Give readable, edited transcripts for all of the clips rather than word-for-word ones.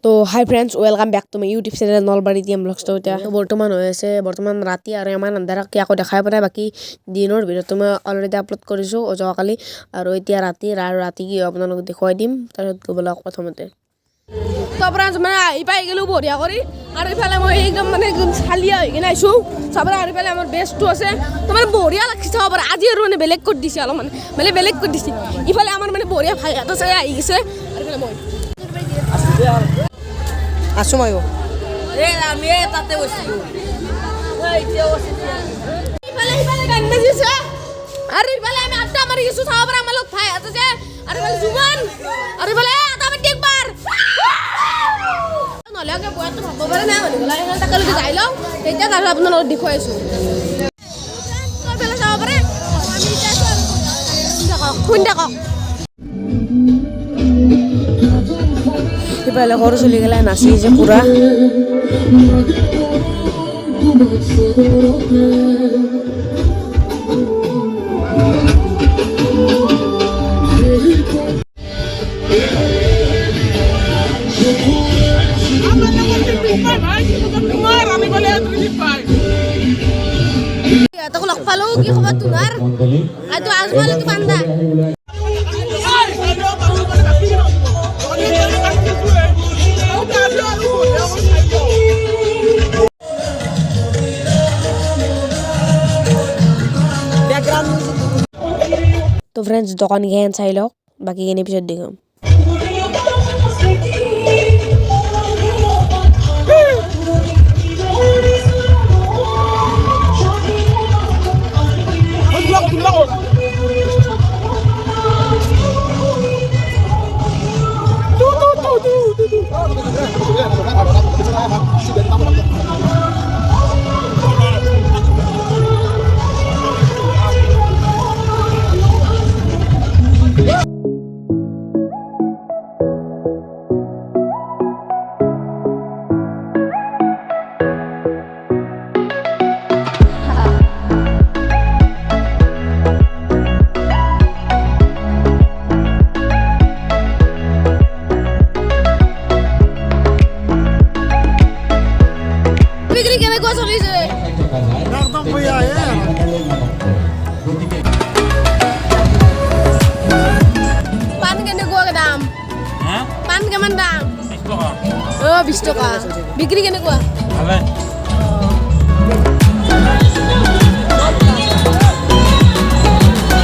তো hi friends welcome back to my YouTube channel Nalbari TM vlogs. তো এতিয়া বৰ্তমান হৈ আছে ৰাতি আৰু ইমান আন্ধাৰ কি আকৌ দেখাই পোৱা নাই। বাকী দিনৰ ভিডিঅ'টো মই অলৰেডি আপলোড কৰিছোঁ যোৱাকালি, আৰু এতিয়া ৰাতি কি আপোনালোকক দেখুৱাই দিম। তাৰপিছত গৈ বলক প্ৰথমতে তো ফ্ৰেণ্ডছ মানে আহি পাই গ'লোঁ বঢ়িয়া কৰি, আৰু ইফালে মই একদম চালিয়া হৈ কিনে আহিছোঁ চাবলৈ। আৰু ইফালে আমাৰ বেষ্টটো আছে, তো মানে বঢ়িয়া লাগিছে চাব পাৰে। আজি আৰু বেলেগ কৰি দিছে, অলপমান বেলেগ কৰি দিছে। ইফালে আমাৰ বঢ়িয়া ভাইহঁত আছে আহি গৈছে, আৰু ইফালে মই আছো মই আমি তাতে গৈছিলোঁ। আৰু ইফালে আমি আড্ডা মাৰি গৈছোঁ চাব পৰা আমাৰ লগ ভাই আছে যে, আৰু ইফালে জুমান, আৰু ইফালে আটা মাৰি একবাৰ নহ'লে বয়াটো ভাব পাৰে নাই মানুহ তাকে যাই লওঁ, তেতিয়া আৰু আপোনালোকক দেখুৱাইছোঁ। চাব পাৰে শুনি থাকক। ইফালে সৰু চলি গেলা নাচি যে পুৰা। তোক লগ পালো, কি খবৰ তোমাৰ? আজি আজমালি বান্ধা তো ফ্ৰেণ্ডছ দোকান গেন চাই লওক, বাকীখিনি পিছত দেখাম। কিমান দাম? 20 টকা। বিক্ৰী কেনেকুৱা?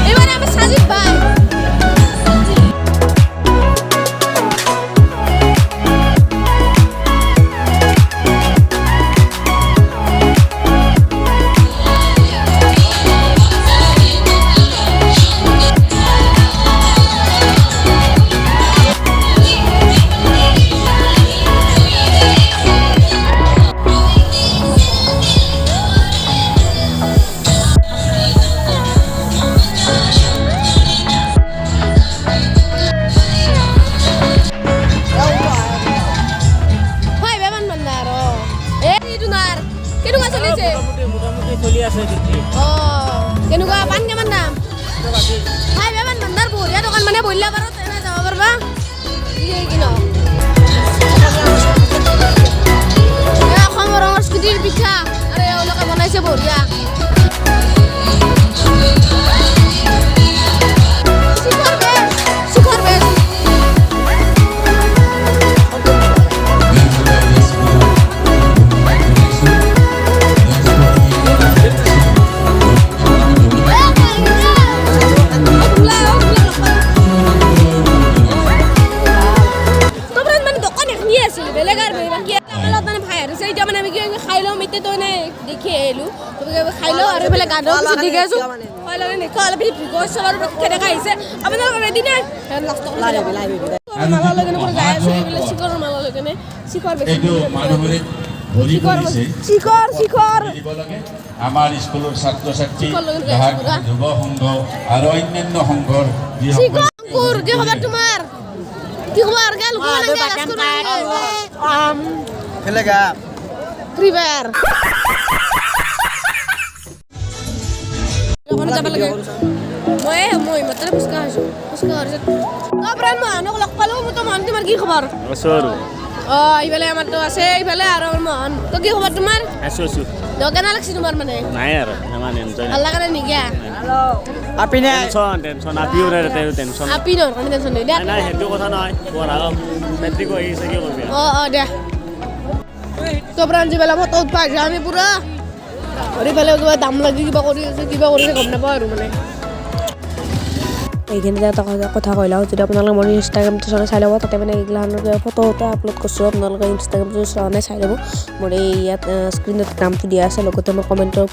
এইবাৰ আমি সাজিদ ভাই কেনেকুৱা পান কিমান দাম? ভাই বেমান ভাণ্ডাৰ বঢ়িয়া দোকান, মানে বঢ়িয়া বাৰত এনে যাব পাৰিবা। অসমৰ সংস্কৃতিৰ পিঠা আৰু এওঁলোকে বনাইছে বঢ়িয়া। খাই লওঁ মিতে তই নাই দেখি আহিলোঁ, খাই লওঁ আৰু এইফালে গান দেখি আছোঁ। খাই লওঁ নেকি অলপ গৈছোঁ আৰু কেনেকৈ আহিছে আপোনালোকৰ ৰেডি নাই? মালালৈকে যাই আছোঁ, এইফালে চিকৰৰ মালালৈকে চিকৰ আমাৰ স্কুলৰ ছাত্ৰ ছাত্ৰী, যুৱ সংঘ আৰু অন্যান্য সংঘৰ কি খবৰ তোমাৰ? কি খবৰ? ফ্ৰী ফায়াৰ যাব লাগে। মই মাত্ৰ ফুচকা খাইছোঁ। মই আনক লগ পালোঁ। মোৰ তো মন তোমাৰ কি খবৰ? এইফালে আমাৰতো আছে এইফালে আৰু মহন তো কি খবৰ তোমাৰ আছো আছো কেনে লাগছে তোমাৰ মানে নাই আৰু ইমান এনজয় ভাল লাগা নাই নেকি আপিনে টেনশ্যন আপিও নাই তাতে টেনশ্যন আপি নহয় কাৰণে টেনশ্যন নাই দিয়া নাই সেইটো কথা নহয় পঢ়া মেট্ৰিক হৈ আহিছে কি কৰিবি দিয়া তো প্ৰাঞ্জি বেলা ফটো উঠবা আহিছে আমি পুৰা আৰু ইফালে কিবা দাম লাগি কিবা কৰিছে গম নাপাওঁ আৰু মানে এইখিনিতে এটা কথা কৈ লওঁ যদি আপোনালোকে মোৰ ইনষ্টাগ্ৰামটো চলাই চাই ল'ব তাতে মানে এইগিলাখনৰ ফটো আপলোড কৰিছোঁ আপোনালোকে ইনষ্টাগ্ৰামটো চোৱা নাই চাই ল'ব মোৰ এই ইয়াত স্ক্ৰীণত নামটো দিয়া আছে লগতে মোৰ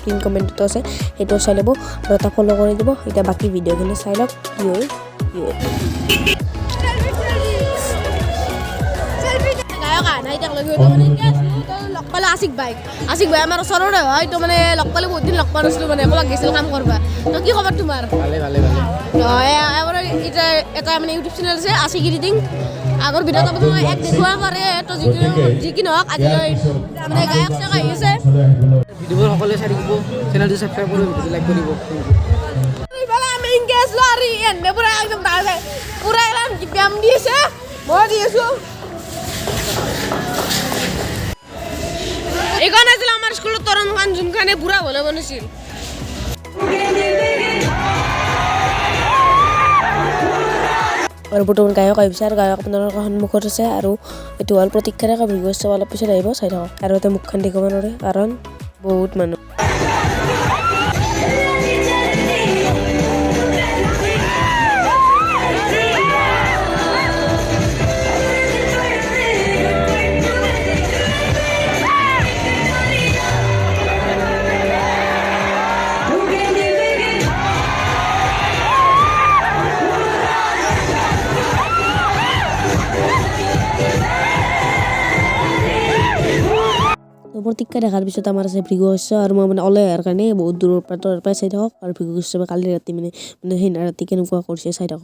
পিন কমেণ্টটো আছে সেইটো চাই ল'ব আৰু এটা ফ'ল' কৰি দিব এতিয়া বাকী ভিডিঅ'খিনি চাই লওক কি হয় লগ পালে আশিক ভাই আমাৰ ওচৰৰে হয় তো মানে লগ পালে বহুত দিন লগ পোৱা নাছিলোঁ মানে ক'ৰবাত গৈছিল কাম কৰবা তো কি খবৰ তোমাৰ এটা মানে ইউটিউব চেনেল আছে আশিক এডিটিং আগৰ ভিডিঅ'ত আপোনালোকে এক দেখুৱাব পাৰে তো যি কি নহওক আজিলৈ মানে গায়ক চায়ক আহি আছে ভিডিঅ'বোৰ সকলোৱে চাই থাকিব চেনেলটো ছাবস্ক্ৰাইব কৰিব ভিডিঅ'টো লাইক কৰিব ইফালে আমি ইংগেজ লৰি এনে পুৰা একদম পুৰা একদম ব্যায়াম দি আছে মই দি আছোঁ এইখন আছিল আমাৰ স্কুলত তৰণখন যোনখনে বুঢ়া হ'লে বনাইছিল আৰু বৰ্তমান গায়ক আহিছে আৰু গায়ক আপোনালোকৰ সন্মুখত আছে আৰু এইটো হ'ল প্ৰতীক্ষাৰ এটা ভিডিঅ' আছে অলপ পিছত আহিব চাই থাকক আৰু এটা মুখখন দেখাব নোৱাৰে কাৰণ বহুত মানুহ প্ৰতীক্ষা দেখাৰ পিছত আমাৰ আছে ভৃগু শস্য আৰু মই মানে ওলাই অহাৰ কাৰণে বহুত দূৰৰ পৰা চাই থাকক আৰু ভৃগু শস্য কালি ৰাতি মানে সেইদিনা ৰাতি কেনেকুৱা কৰিছে চাই থাকক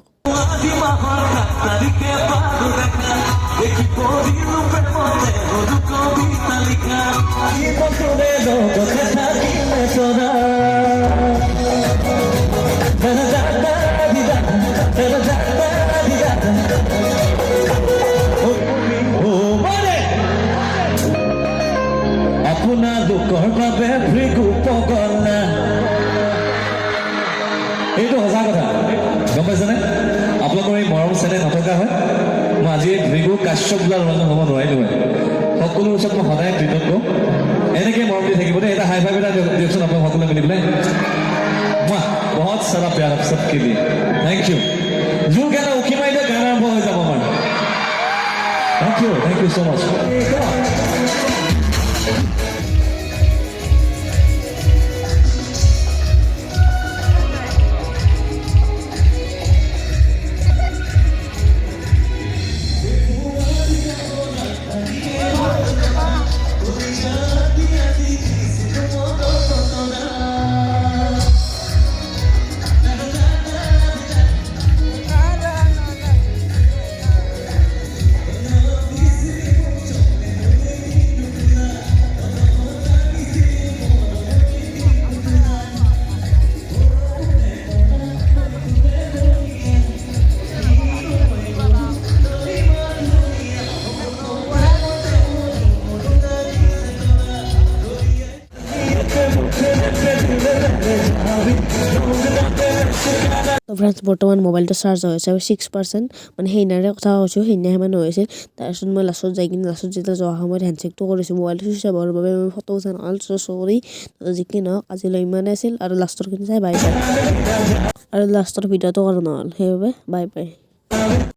আপোনালোকৰ বাবে ভৃগু পগলা এইটো সঁচা কথা গম পাইছেনে আপোনালোকৰ এই মৰম চেনেহ নথকা হয় মই আজি ভৃগু কাশ্যপ বোলা ৰঞ্জন হ'ব নোৱাৰিলোঁ হয় সকলোৰ ওচৰত মই সদায় কৃতজ্ঞ এনেকৈ মৰম দি থাকিব দেই এটা হাই ফাইভ এটা দিয়কচোন আপোনাক সকলোৱে মিলি পেলাই বহুত চাৰা প্যাৰ আপ সবকে লিয়ে থেংক ইউ জোৰ গানা উঠি মাৰিলে গান আৰম্ভ হৈ যাব আমাৰ থেংক ইউ ছ' মাছ তো ফ্ৰেণ্ডছ বৰ্তমান মোবাইলটো চাৰ্জ হৈ আছে 6% মানে সেইদিনাৰে কথা কৈছোঁ সেইদিনাহে মানে হৈছিল তাৰপিছত মই লাষ্টত যাই কিনে লাষ্টত যেতিয়া যোৱা সময়ত হেণ্ডছেকটো কৰিছোঁ মোবাইলটো চুইচ অফ হোৱাৰ বাবে মই ফটো উঠা নহ'ল চৰি যি কি নহওক আজিলৈ ইমানেই আছিল আৰু লাষ্টৰখিনি চাই বাই বাই আৰু লাষ্টৰ ভিডিঅ'টো কৰা নহ'ল সেইবাবে বাই বাই